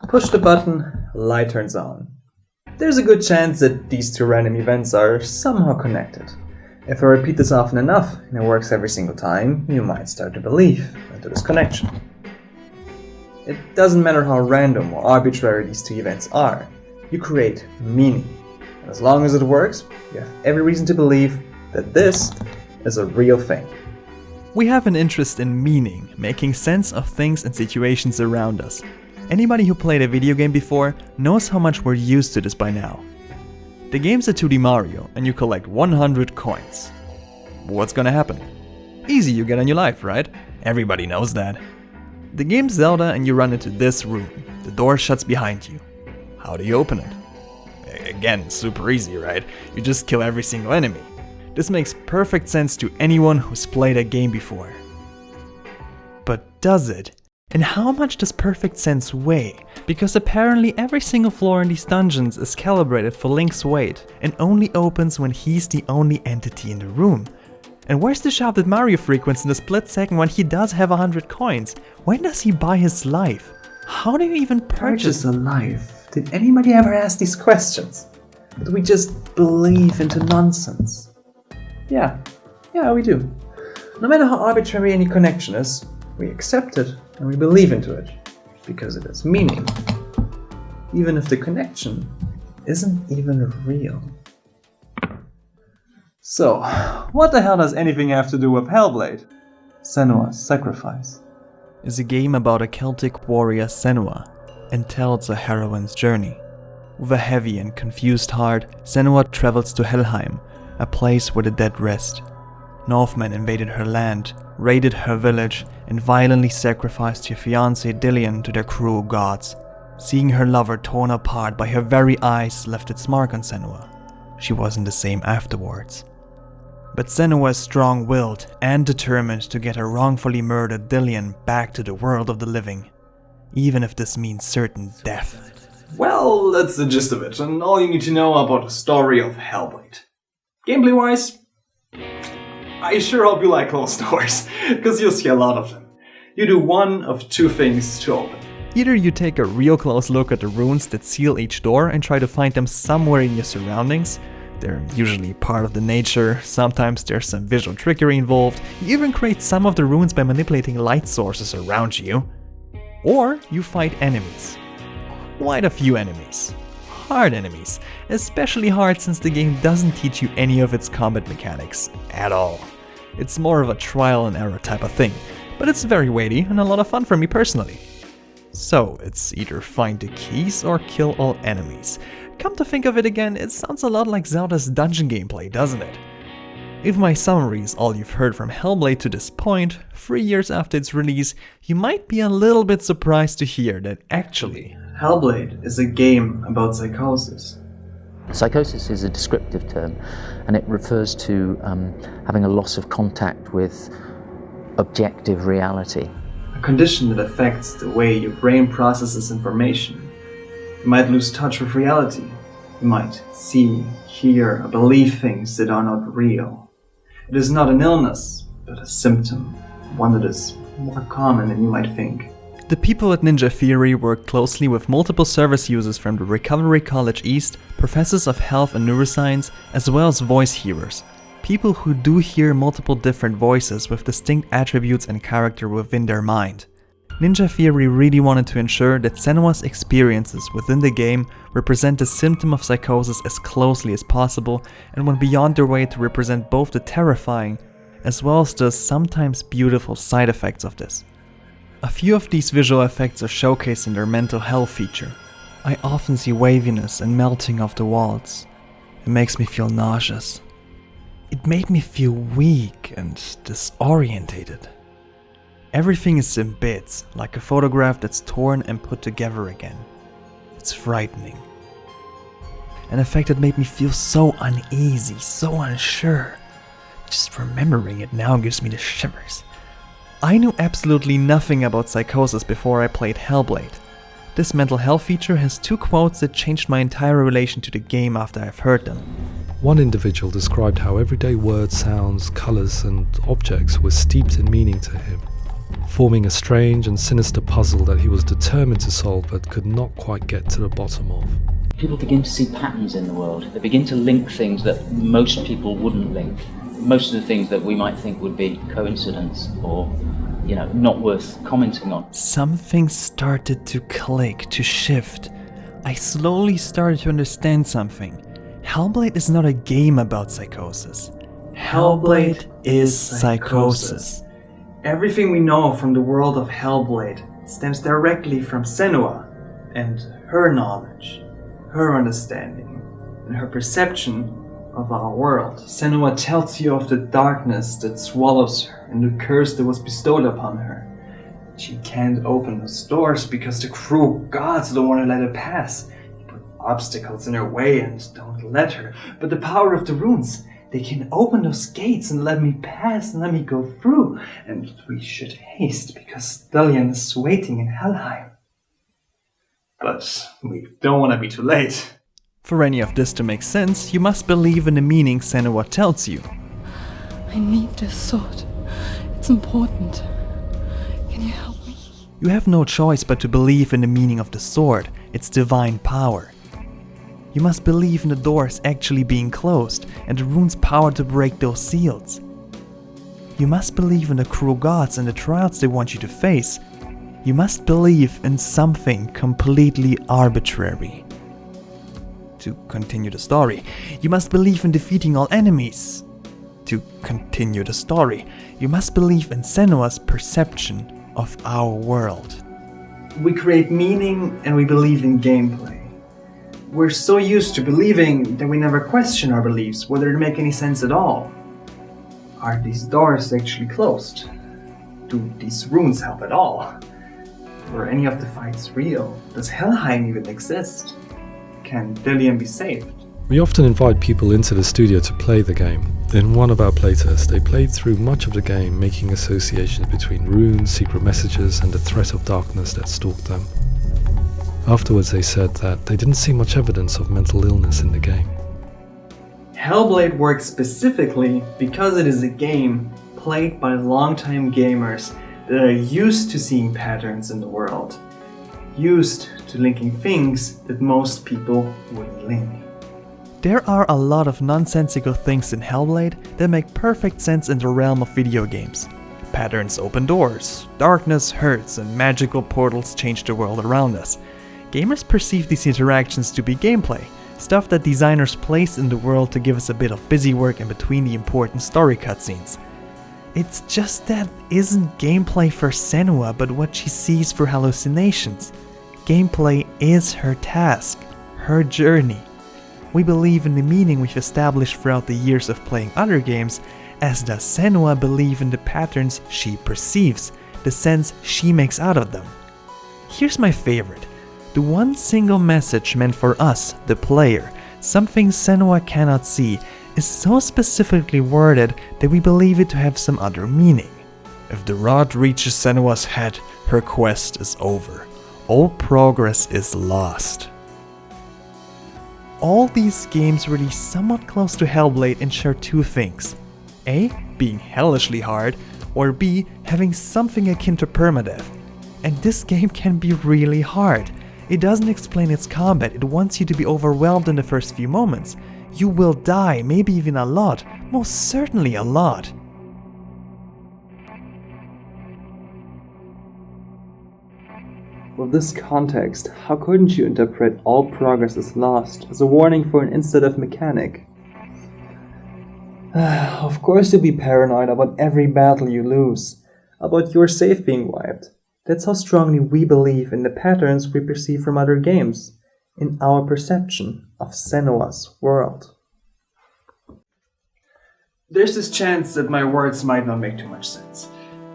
Push the button, light turns on. There's a good chance that these two random events are somehow connected. If I repeat this often enough and it works every single time, you might start to believe into this connection. It doesn't matter how random or arbitrary these two events are, you create meaning. And as long as it works, you have every reason to believe that this is a real thing. We have an interest in meaning, making sense of things and situations around us. Anybody who played a video game before knows how much we're used to this by now. The game's a 2D Mario and you collect 100 coins. What's gonna happen? Easy, you get a new life, right? Everybody knows that. The game's Zelda and you run into this room. The door shuts behind you. How do you open it? Again, super easy, right? You just kill every single enemy. This makes perfect sense to anyone who's played a game before. But does it? And how much does perfect sense weigh? Because apparently every single floor in these dungeons is calibrated for Link's weight and only opens when he's the only entity in the room. And where's the shop that Mario frequents in the split second when he does have 100 coins? When does he buy his life? How do you even purchase a life? Did anybody ever ask these questions? Do we just believe into nonsense? Yeah, we do. No matter how arbitrary any connection is, we accept it and we believe into it, because it has meaning, even if the connection isn't even real. So, what the hell does anything have to do with Hellblade? Senua's Sacrifice is a game about a Celtic warrior Senua and tells a heroine's journey. With a heavy and confused heart, Senua travels to Helheim, a place where the dead rest. Northmen invaded her land, raided her village, and violently sacrificed her fiancé Dillion to their cruel gods. Seeing her lover torn apart by her very eyes left its mark on Senua. She wasn't the same afterwards. But Senua is strong-willed and determined to get her wrongfully murdered Dillion back to the world of the living, even if this means certain death. Well, that's the gist of it, and all you need to know about the story of Hellblade. Gameplay-wise, I sure hope you like closed doors, because you'll see a lot of them. You do one of two things to open. Either you take a real close look at the runes that seal each door and try to find them somewhere in your surroundings. They're usually part of the nature, sometimes there's some visual trickery involved. You even create some of the runes by manipulating light sources around you. Or you fight enemies. Quite a few enemies. Hard enemies. Especially hard since the game doesn't teach you any of its combat mechanics at all. It's more of a trial and error type of thing, but it's very weighty and a lot of fun for me personally. So it's either find the keys or kill all enemies. Come to think of it again, it sounds a lot like Zelda's dungeon gameplay, doesn't it? If my summary is all you've heard from Hellblade to this point, 3 years after its release, you might be a little bit surprised to hear that actually Hellblade is a game about psychosis. Psychosis is a descriptive term, and it refers to having a loss of contact with objective reality. A condition that affects the way your brain processes information. You might lose touch with reality. You might see, hear, or believe things that are not real. It is not an illness, but a symptom, one that is more common than you might think. The people at Ninja Theory work closely with multiple service users from the Recovery College East, professors of health and neuroscience, as well as voice hearers. People who do hear multiple different voices with distinct attributes and character within their mind. Ninja Theory really wanted to ensure that Senua's experiences within the game represent the symptom of psychosis as closely as possible and went beyond their way to represent both the terrifying as well as the sometimes beautiful side effects of this. A few of these visual effects are showcased in their mental health feature. I often see waviness and melting of the walls. It makes me feel nauseous. It made me feel weak and disorientated. Everything is in bits, like a photograph that's torn and put together again. It's frightening. An effect that made me feel so uneasy, so unsure. Just remembering it now gives me the shivers. I knew absolutely nothing about psychosis before I played Hellblade. This mental health feature has 2 quotes that changed my entire relation to the game after I've heard them. One individual described how everyday words, sounds, colours and objects were steeped in meaning to him. forming a strange and sinister puzzle that he was determined to solve but could not quite get to the bottom of. People begin to see patterns in the world. They begin to link things that most people wouldn't link. Most of the things that we might think would be coincidence or, not worth commenting on. Something started to click, to shift. I slowly started to understand something. Hellblade is not a game about psychosis. Hellblade is psychosis. Everything we know from the world of Hellblade stems directly from Senua and her knowledge, her understanding, and her perception of our world. Senua tells you of the darkness that swallows her and the curse that was bestowed upon her. She can't open those doors because the cruel gods don't want to let her pass. They put obstacles in her way and don't let her. But the power of the runes, they can open those gates and let me pass and let me go through. And we should haste because Delian is waiting in Helheim. But we don't want to be too late. For any of this to make sense, you must believe in the meaning Senua tells you. I need this sword. It's important. Can you help me? You have no choice but to believe in the meaning of the sword, its divine power. You must believe in the doors actually being closed and the rune's power to break those seals. You must believe in the cruel gods and the trials they want you to face. You must believe in something completely arbitrary. To continue the story, you must believe in defeating all enemies. To continue the story, you must believe in Senua's perception of our world. We create meaning and we believe in gameplay. We're so used to believing that we never question our beliefs, whether they make any sense at all. Are these doors actually closed? Do these runes help at all? Were any of the fights real? Does Helheim even exist? Can Delian be saved? We often invite people into the studio to play the game. In one of our playtests, they played through much of the game, making associations between runes, secret messages, and the threat of darkness that stalked them. Afterwards, they said that they didn't see much evidence of mental illness in the game. Hellblade works specifically because it is a game played by longtime gamers that are used to seeing patterns in the world, used to linking things that most people wouldn't link. There are a lot of nonsensical things in Hellblade that make perfect sense in the realm of video games. Patterns open doors, darkness hurts, and magical portals change the world around us. Gamers perceive these interactions to be gameplay, stuff that designers place in the world to give us a bit of busy work in between the important story cutscenes. It's just that isn't gameplay for Senua but what she sees for hallucinations. Gameplay is her task, her journey. We believe in the meaning we've established throughout the years of playing other games, as does Senua believe in the patterns she perceives, the sense she makes out of them. Here's my favorite. The one single message meant for us, the player, something Senua cannot see, is so specifically worded that we believe it to have some other meaning. If the rod reaches Senua's head, her quest is over. All progress is lost. All these games released somewhat close to Hellblade and share two things. A, being hellishly hard, or B, having something akin to permadeath. And this game can be really hard. It doesn't explain its combat, it wants you to be overwhelmed in the first few moments. You will die, maybe even a lot, most certainly a lot. With this context, how couldn't you interpret all progress is lost as a warning for an instead-of mechanic? Of course you'll be paranoid about every battle you lose, about your save being wiped. That's how strongly we believe in the patterns we perceive from other games, in our perception of Senua's world. There's this chance that my words might not make too much sense.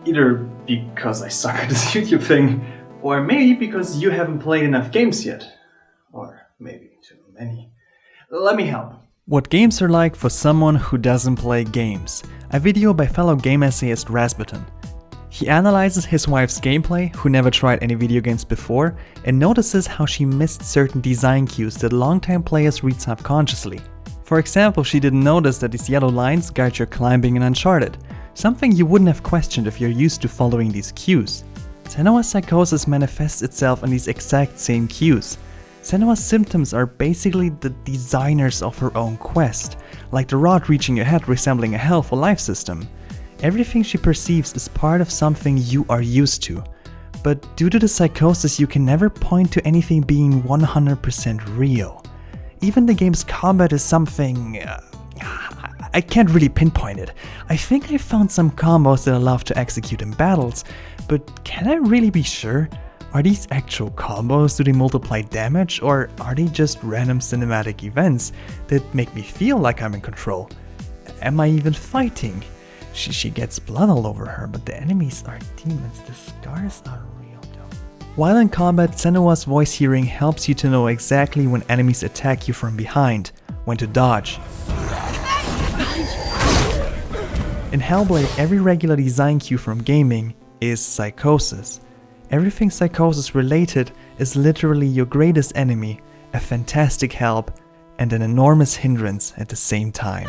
Either because I suck at this YouTube thing, or maybe because you haven't played enough games yet. Or maybe too many. Let me help. What games are like for someone who doesn't play games. A video by fellow game essayist Razbuten. He analyzes his wife's gameplay, who never tried any video games before, and notices how she missed certain design cues that longtime players read subconsciously. For example, she didn't notice that these yellow lines guide your climbing in Uncharted. something you wouldn't have questioned if you're used to following these cues. Senua's psychosis manifests itself in these exact same cues. Senua's symptoms are basically the designers of her own quest, like the rod reaching your head resembling a hell for life system. Everything she perceives is part of something you are used to. But due to the psychosis, you can never point to anything being 100% real. Even the game's combat is something... I can't really pinpoint it. I think I found some combos that I love to execute in battles, but can I really be sure? Are these actual combos? Do they multiply damage? Or are they just random cinematic events that make me feel like I'm in control? Am I even fighting? She gets blood all over her, but the enemies are demons. The scars are real though. While in combat, Senua's voice hearing helps you to know exactly when enemies attack you from behind, when to dodge. In Hellblade, every regular design cue from gaming is Psychosis. Everything Psychosis related is literally your greatest enemy, a fantastic help, and an enormous hindrance at the same time.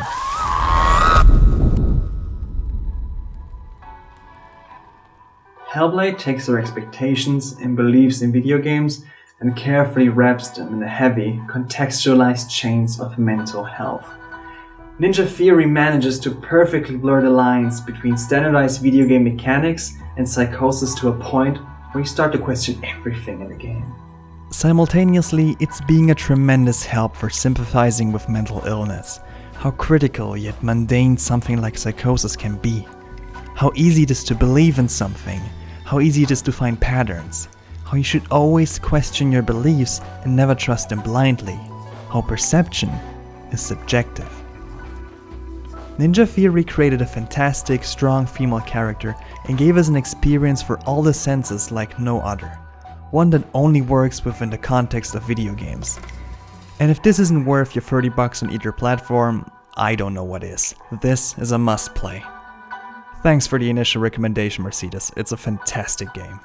Hellblade takes our expectations and beliefs in video games and carefully wraps them in the heavy, contextualized chains of mental health. Ninja Theory manages to perfectly blur the lines between standardized video game mechanics and psychosis to a point where you start to question everything in the game. Simultaneously, it's being a tremendous help for sympathizing with mental illness. How critical yet mundane something like psychosis can be. How easy it is to believe in something. How easy it is to find patterns. How you should always question your beliefs and never trust them blindly. How perception is subjective. Ninja Theory created a fantastic, strong female character and gave us an experience for all the senses like no other. One that only works within the context of video games. And if this isn't worth your $30 on either platform, I don't know what is. This is a must play. Thanks for the initial recommendation, Mercedes. It's a fantastic game.